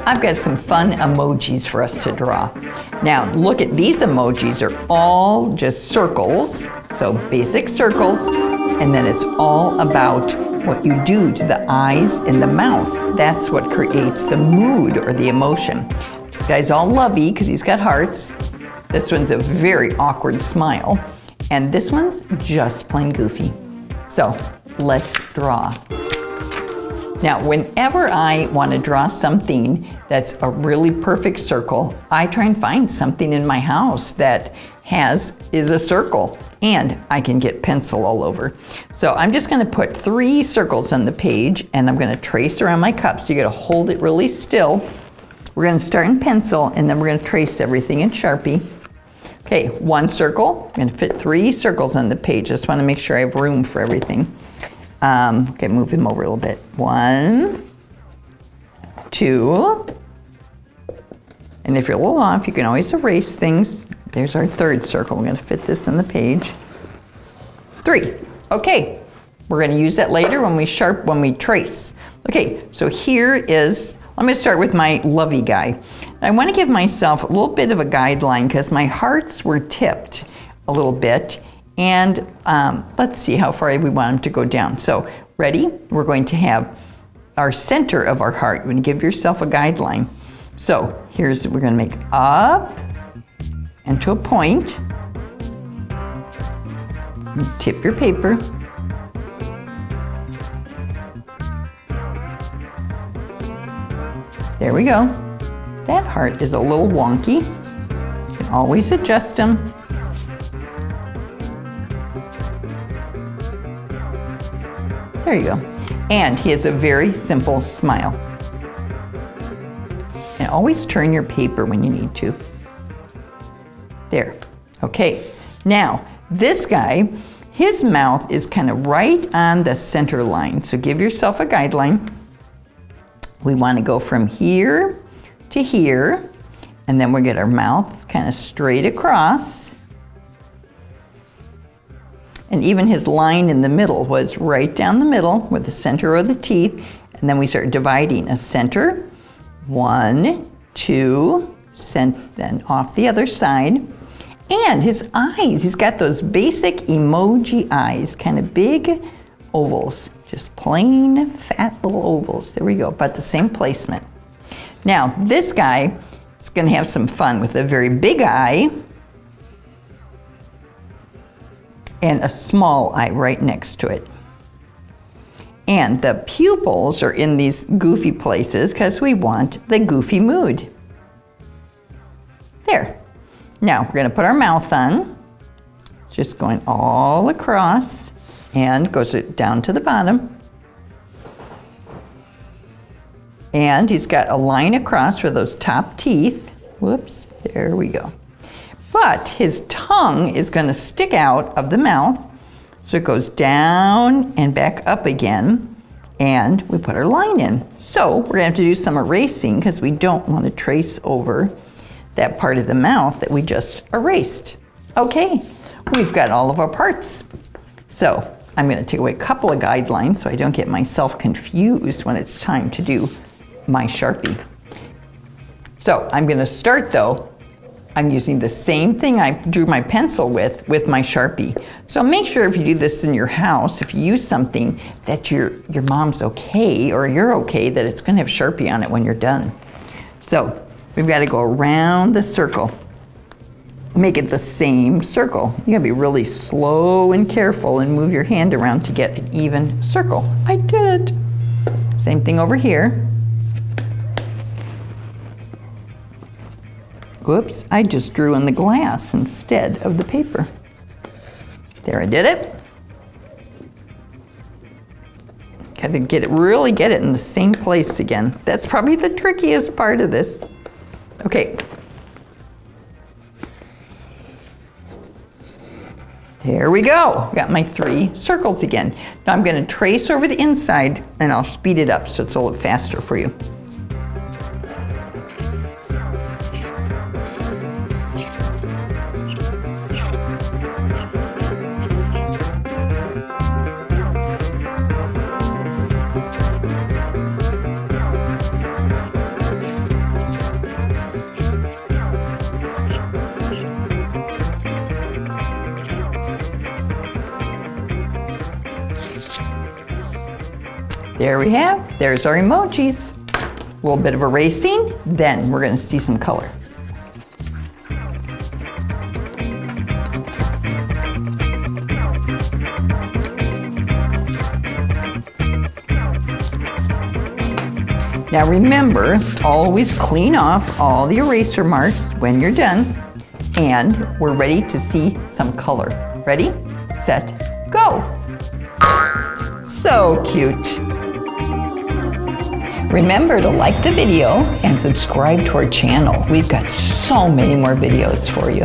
I've got some fun emojis for us to draw. Now, look at these emojis are all just circles, so basic circles, and then it's all about what you do to the eyes and the mouth. That's what creates the mood or the emotion. This guy's all lovey because he's got hearts. This one's a very awkward smile. And this one's just plain goofy. So let's draw. Now, whenever I want to draw something that's a really perfect circle, I try and find something in my house that is a circle, and I can get pencil all over. So I'm just going to put 3 circles on the page, and I'm going to trace around my cup. So you got to hold it really still. We're going to start in pencil, and then we're going to trace everything in Sharpie. Okay, 1 circle. I'm going to fit 3 circles on the page. Just want to make sure I have room for everything. Okay, move him over a little bit. 1, 2, and if you're a little off, you can always erase things. There's our 3rd circle. We're going to fit this on the page. 3. Okay, we're going to use that later when we trace. Okay, so here is. Let me start with my lovey guy. I want to give myself a little bit of a guideline because my hearts were tipped a little bit. And let's see how far we want them to go down. So ready? We're going to have our center of our heart. You're going to give yourself a guideline. So we're going to make up and to a point. Tip your paper. There we go. That heart is a little wonky. You can always adjust them. There you go. And he has a very simple smile. And always turn your paper when you need to. There. Okay. Now, this guy, his mouth is kind of right on the center line. So give yourself a guideline. We want to go from here to here, and then we'll get our mouth kind of straight across. And even his line in the middle was right down the middle with the center of the teeth. And then we start dividing a center, 1, 2, then off the other side. And his eyes, he's got those basic emoji eyes, kind of big ovals, just plain fat little ovals. There we go, about the same placement. Now, this guy is going to have some fun with a very big eye and a small eye right next to it. And the pupils are in these goofy places because we want the goofy mood. There. Now we're going to put our mouth on, just going all across and goes down to the bottom. And he's got a line across for those top teeth. Whoops, there we go. But his tongue is going to stick out of the mouth, so it goes down and back up again, and we put our line in. So we're going to have to do some erasing because we don't want to trace over that part of the mouth that we just erased. Okay, we've got all of our parts. So I'm going to take away a couple of guidelines so I don't get myself confused when it's time to do my Sharpie. So I'm going to start though. I'm using the same thing I drew my pencil with my Sharpie. So make sure if you do this in your house, if you use something that your mom's okay or you're okay, that it's going to have Sharpie on it when you're done. So we've got to go around the circle. Make it the same circle. You gotta be really slow and careful and move your hand around to get an even circle. I did it. Same thing over here. Whoops, I just drew in the glass instead of the paper. There, I did it. Got to really get it in the same place again. That's probably the trickiest part of this. Okay. There we go. Got my 3 circles again. Now I'm going to trace over the inside and I'll speed it up so it's a little faster for you. There we have, there's our emojis. A little bit of erasing, then we're gonna see some color. Now remember, always clean off all the eraser marks when you're done, and we're ready to see some color. Ready, set, go. So cute. Remember to like the video and subscribe to our channel. We've got so many more videos for you.